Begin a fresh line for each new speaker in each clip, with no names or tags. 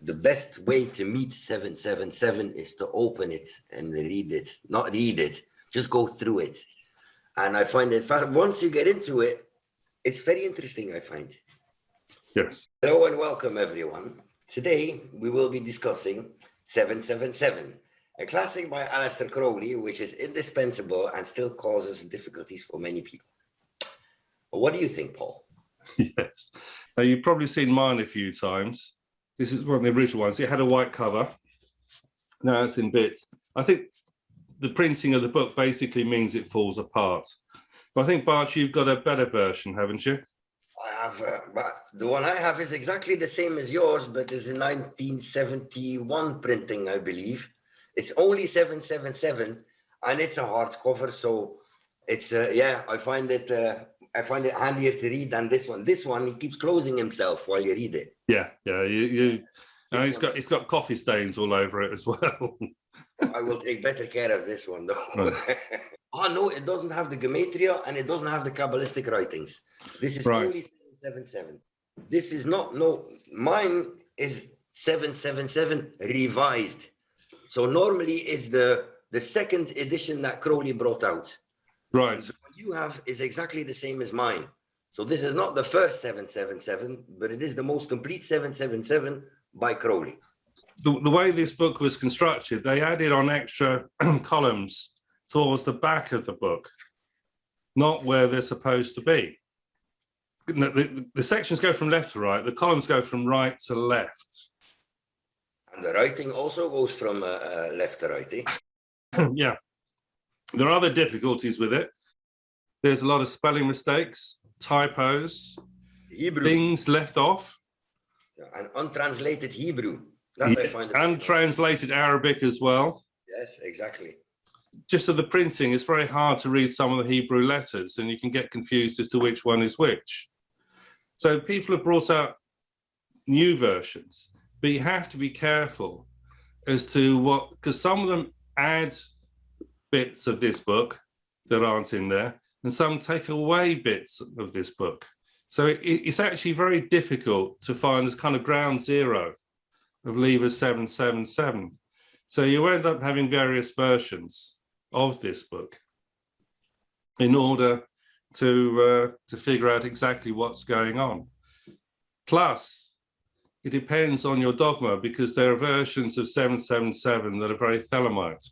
the best way to meet 777 is to open it and read it. Not read it, just go through it. And I find that once you get into it, it's very interesting, I find.
Yes.
Hello and welcome, everyone. Today, we will be discussing 777, a classic by Aleister Crowley, which is indispensable and still causes difficulties for many people. What do you think, Paul?
Yes. Now, you've probably seen mine a few times. This is one of the original ones. It had a white cover. Now it's in bits. I think the printing of the book basically means it falls apart. But I think, Bart, you've got a better version, haven't you?
I have, but the one I have is exactly the same as yours, but it's a 1971 printing, I believe. It's only 777, and it's a hardcover, so it's yeah. I find it handier to read than this one. This one, he keeps closing himself while you read it.
Yeah, yeah. It's got coffee stains all over it as well.
I will take better care of this one, though.
Right.
Oh no, it doesn't have the gematria and it doesn't have the Kabbalistic writings. This is
right.
Only 777. This is not, no, mine is 777 revised. So normally it's the second edition that Crowley brought out.
Right.
The one you have is exactly the same as mine. So this is not the first 777, but it is the most complete 777 by Crowley.
The way this book was constructed, they added on extra columns towards the back of the book, not where they're supposed to be. The sections go from left to right, the columns go from right to left.
And the writing also goes from left to right, eh?
Yeah. There are other difficulties with it. There's a lot of spelling mistakes, typos,
Hebrew.
Things left off.
And untranslated Hebrew. That I find
untranslated Arabic as well.
Yes, exactly.
Just so the printing, it's very hard to read some of the Hebrew letters and you can get confused as to which one is which. So people have brought out new versions, but you have to be careful as to what, because some of them add bits of this book that aren't in there, and some take away bits of this book. So it's actually very difficult to find this kind of ground zero of Liber 777. So you end up having various versions of this book in order to figure out exactly what's going on. Plus, it depends on your dogma, because there are versions of 777 that are very thelemic.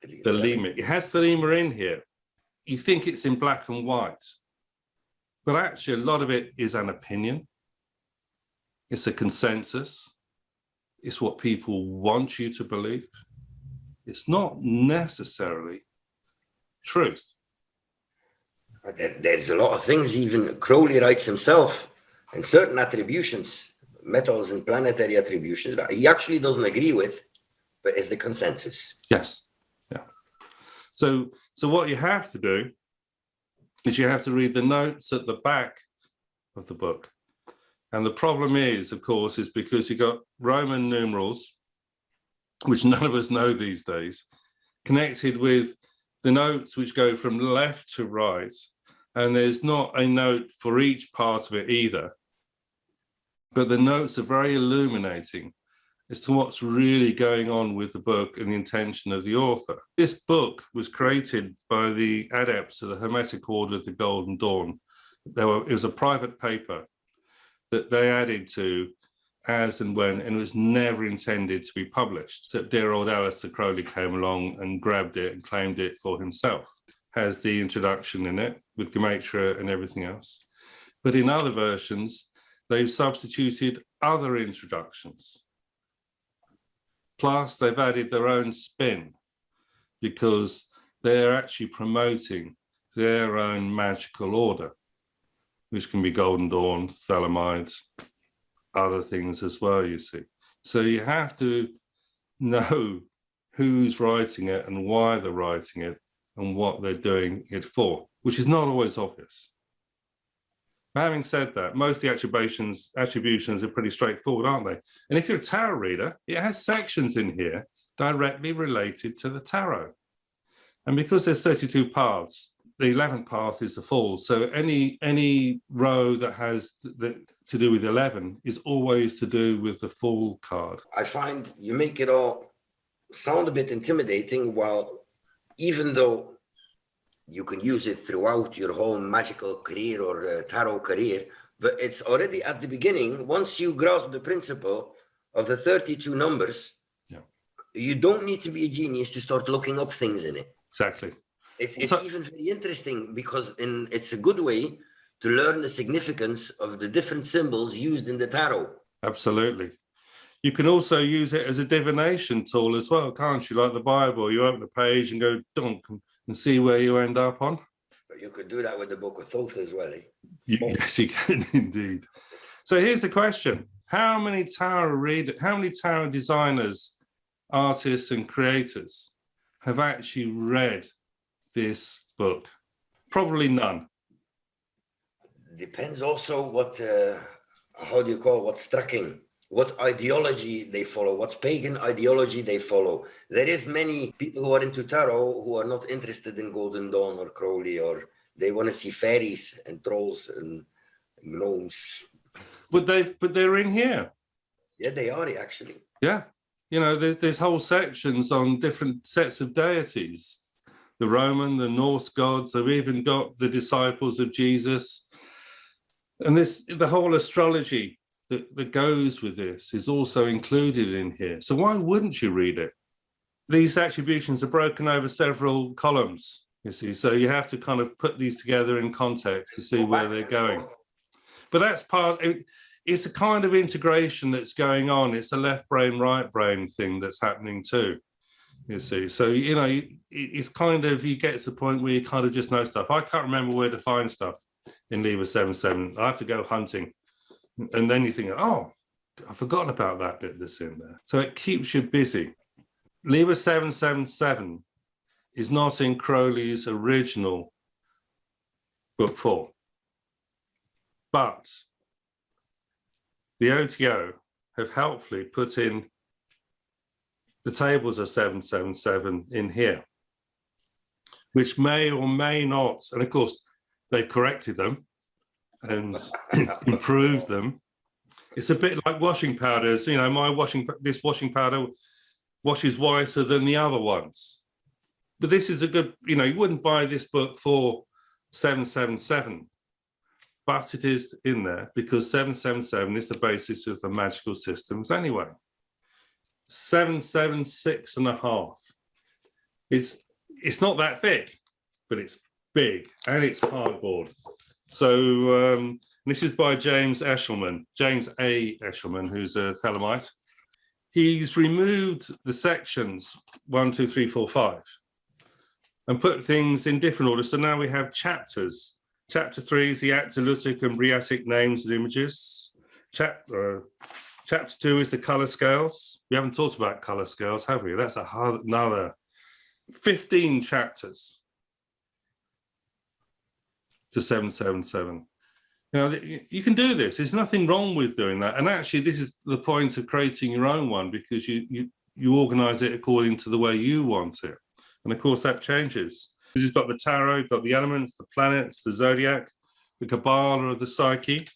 It has thelema in here. You think it's in black and white, but actually a lot of it is an opinion. It's a consensus. It's what people want you to believe. It's not necessarily truth.
There's a lot of things even Crowley writes himself, and certain attributions, metals and planetary attributions, that he actually doesn't agree with, but is the consensus.
Yes. Yeah. So what you have to do is you have to read the notes at the back of the book. And the problem is, of course, is because you've got Roman numerals, which none of us know these days, connected with the notes which go from left to right. And there's not a note for each part of it either. But the notes are very illuminating as to what's really going on with the book and the intention of the author. This book was created by the Adepts of the Hermetic Order of the Golden Dawn. It was a private paper that they added to as and when, and it was never intended to be published. So dear old Aleister Crowley came along and grabbed it and claimed it for himself. Has the introduction in it with gematria and everything else. But in other versions, they've substituted other introductions. Plus, they've added their own spin because they're actually promoting their own magical order, which can be Golden Dawn, Thelemides, other things as well, you see. So you have to know who's writing it and why they're writing it and what they're doing it for, which is not always obvious. Having said that, most of the attributions are pretty straightforward, aren't they? And if you're a tarot reader, it has sections in here directly related to the tarot. And because there's 32 paths, the 11th path is the Fool. So any row that has the to do with 11 is always to do with the full card.
I find you make it all sound a bit intimidating, while even though you can use it throughout your whole magical career or tarot career, but it's already at the beginning, once you grasp the principle of the 32 numbers, you don't need to be a genius to start looking up things in it.
Exactly.
It's even very interesting because it's a good way to learn the significance of the different symbols used in the tarot.
Absolutely. You can also use it as a divination tool as well, can't you? Like the Bible, you open the page and go dunk and see where you end up on.
But you could do that with the Book of Thoth as well. Eh?
Yes, you can indeed. So here's the question. How many tarot designers, artists and creators have actually read this book? Probably none.
Depends also what, how do you call, what's striking, what ideology they follow, what's pagan ideology they follow. There is many people who are into tarot who are not interested in Golden Dawn or Crowley, or they want to see fairies and trolls and gnomes.
But they're in here.
Yeah, they are actually.
Yeah. You know, there's whole sections on different sets of deities. The Roman, the Norse gods, they've even got the disciples of Jesus. And the whole astrology that goes with this is also included in here. So why wouldn't you read it? These attributions are broken over several columns, you see. So you have to kind of put these together in context to see where they're going. But that's it's a kind of integration that's going on. It's a left brain, right brain thing that's happening too, you see. So, you know, it's kind of, you get to the point where you kind of just know stuff. I can't remember where to find stuff in Liber 7/7. I have to go hunting. And then you think, oh, I've forgotten about that bit that's in there. So it keeps you busy. Liber 7/7 is not in Crowley's original book 4. But the OTO have helpfully put in the tables of 7/7 in here, which may or may not, and of course, they've corrected them and improved them. It's a bit like washing powders. You know, this washing powder washes whiter than the other ones. But this is a good, you know, you wouldn't buy this book for 7/7, but it is in there because 7/7 is the basis of the magical systems anyway. 7/7 6.5. It's not that thick, but it's big and it's hardboard. So this is by James Eshelman, James A. Eshelman, who's a Thelemite. He's removed the sections 1, 2, 3, 4, 5 and put things in different order. So now we have chapters. Chapter 3 is the Actilusic and Briatic names and images. Chapter 2 is the color scales. We haven't talked about color scales, have we? That's another 15 chapters to 7/7. Now, you can do this. There's nothing wrong with doing that. And actually, this is the point of creating your own one because you organize it according to the way you want it. And of course, that changes. Because you've got the tarot, you've got the elements, the planets, the zodiac, the Kabbalah of the psyche,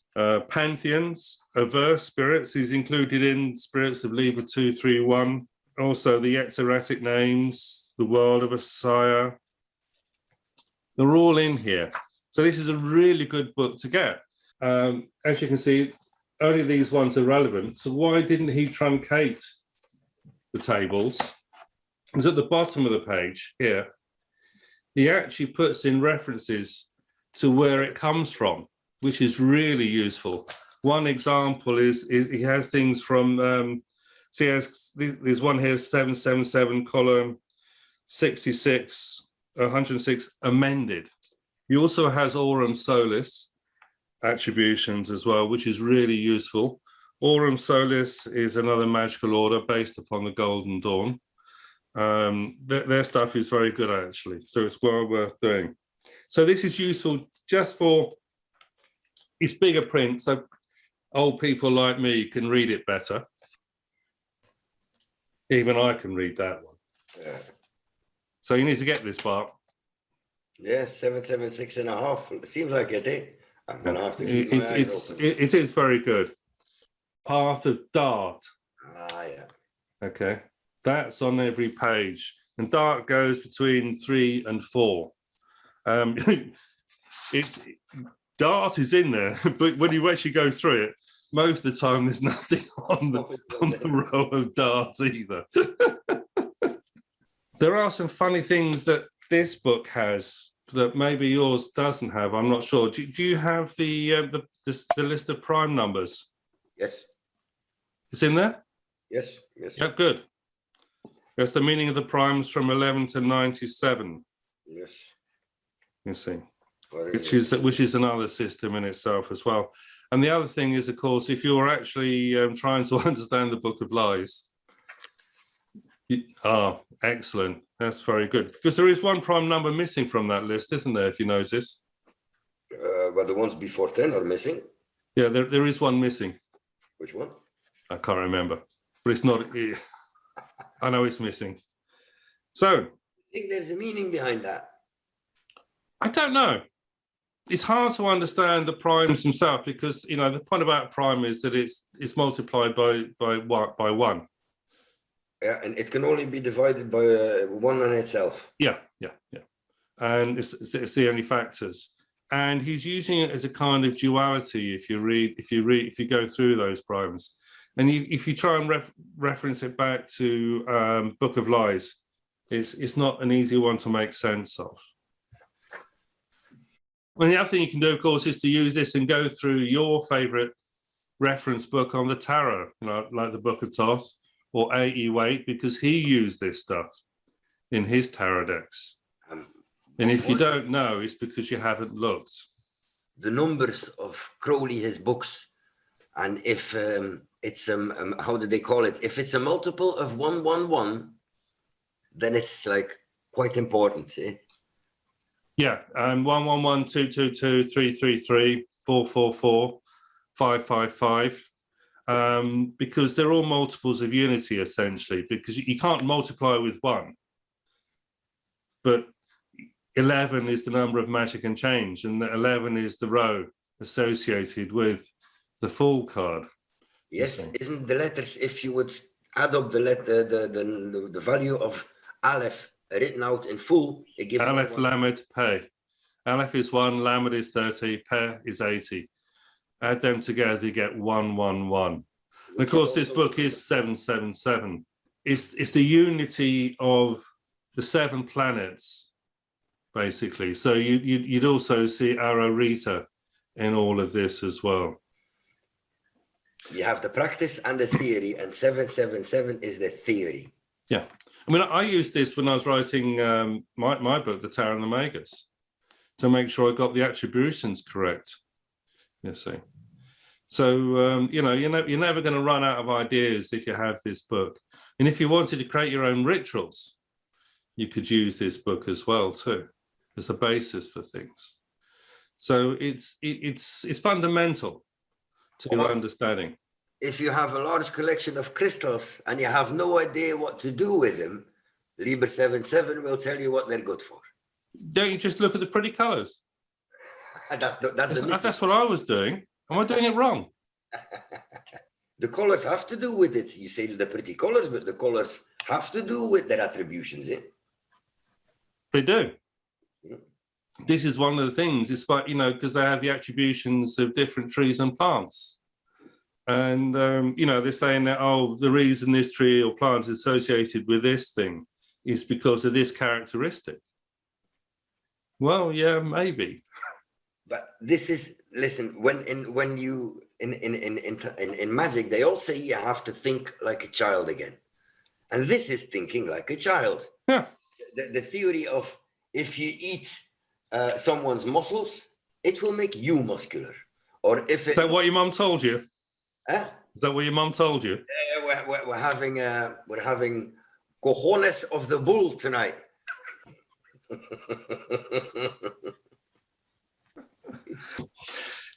pantheons, averse spirits is included in spirits of Liber 2, 3, 1. Also, the exoratic names, the world of Messiah. They're all in here. So this is a really good book to get. As you can see, only these ones are relevant. So why didn't he truncate the tables? It's at the bottom of the page here. He actually puts in references to where it comes from, which is really useful. One example is he has things from, see, there's one here, 7/7 column 66, 106 amended. He also has Aurum Solis attributions as well, which is really useful. Aurum Solis is another magical order based upon the Golden Dawn. Their stuff is very good, actually, so it's well worth doing. So this is useful just for, it's bigger print, so old people like me can read it better. Even I can read that one.
Yeah.
So you need to get this, Bart.
Yeah, 7/7 6.5. It seems like it, eh? I'm gonna have to keep my eyes open.
It is very good. Path of Dart.
Ah, yeah.
Okay, that's on every page, and Dart goes between 3 and 4. It's Dart is in there, but when you actually go through it, most of the time there's nothing on the row of darts either. There are some funny things that this book has that maybe yours doesn't have. I'm not sure. Do you have the list of prime numbers?
Yes.
It's in there?
Yes. Yes.
Yeah, good. That's the meaning of the primes from 11 to 97.
Yes.
You see, which is another system in itself as well. And the other thing is, of course, if you're actually trying to understand the Book of Lies, excellent. That's very good, because there is one prime number missing from that list, isn't there? If you notice,
but the ones before 10 are missing.
Yeah, there is one missing.
Which one?
I can't remember, but it's not. I know it's missing. So,
I think there's a meaning behind that.
I don't know. It's hard to understand the primes themselves, because the point about prime is that it's multiplied by 1.
Yeah, and it can only be divided by 1 on itself.
Yeah. And it's the only factors. And he's using it as a kind of duality. If you go through those primes, and if you try and reference it back to Book of Lies, it's not an easy one to make sense of. And the other thing you can do, of course, is to use this and go through your favorite reference book on the tarot, like the Book of Thoth or A.E. Waite, because he used this stuff in his tarot decks. And if you don't know, it's because you haven't looked.
The numbers of Crowley, his books, and if it's how do they call it? If it's a multiple of 111, then it's like quite important. Eh?
Yeah, 111, 222, 333, 444, 555, because they're all multiples of unity, essentially, because you can't multiply with 1. But 11 is the number of magic and change, and 11 is the row associated with the Fool card.
Yes, isn't the letters, if you would add up the letter, the value of Aleph written out in full, it gives
Aleph, Lamed, Peh. Aleph is 1, Lamed is 30, Peh is 80. Add them together, you get 111. And of course, this book is 777. It's the unity of the 7 planets, basically. So you'd also see Ararita in all of this as well.
You have the practice and the theory, and 777 is the theory.
Yeah. I mean, I used this when I was writing my book, The Tarot and the Magus, to make sure I got the attributions correct. You see. So, you're never going to run out of ideas if you have this book. And if you wanted to create your own rituals, you could use this book as well, too, as the basis for things. So it's fundamental to your understanding.
If you have a large collection of crystals and you have no idea what to do with them, Liber 77 will tell you what they're good for.
Don't you just look at the pretty colors?
That's
what I was doing. Am I doing it wrong?
The colors have to do with it. You say the pretty colors, but the colors have to do with their attributions. Eh?
They do. This is one of the things, despite, because they have the attributions of different trees and plants. And, they're saying that, the reason this tree or plant is associated with this thing is because of this characteristic. Well, yeah, maybe.
But this is, listen, in magic, they all say you have to think like a child again. And this is thinking like a child.
Yeah.
The theory of if you eat someone's muscles, it will make you muscular. Or if
is that what your mum told you?
Huh?
Is that what your mum told you?
We're having cojones of the bull tonight.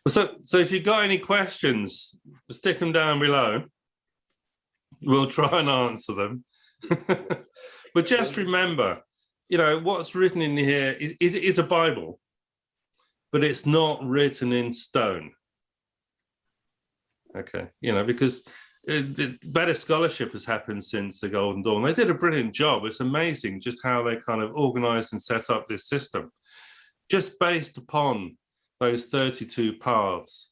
So if you've got any questions, stick them down below. We'll try and answer them. But just remember, what's written in here is a Bible. but it's not written in stone. Okay, you know, because better scholarship has happened since the Golden Dawn. They did a brilliant job. It's amazing just how they kind of organized and set up this system, just based upon those 32 paths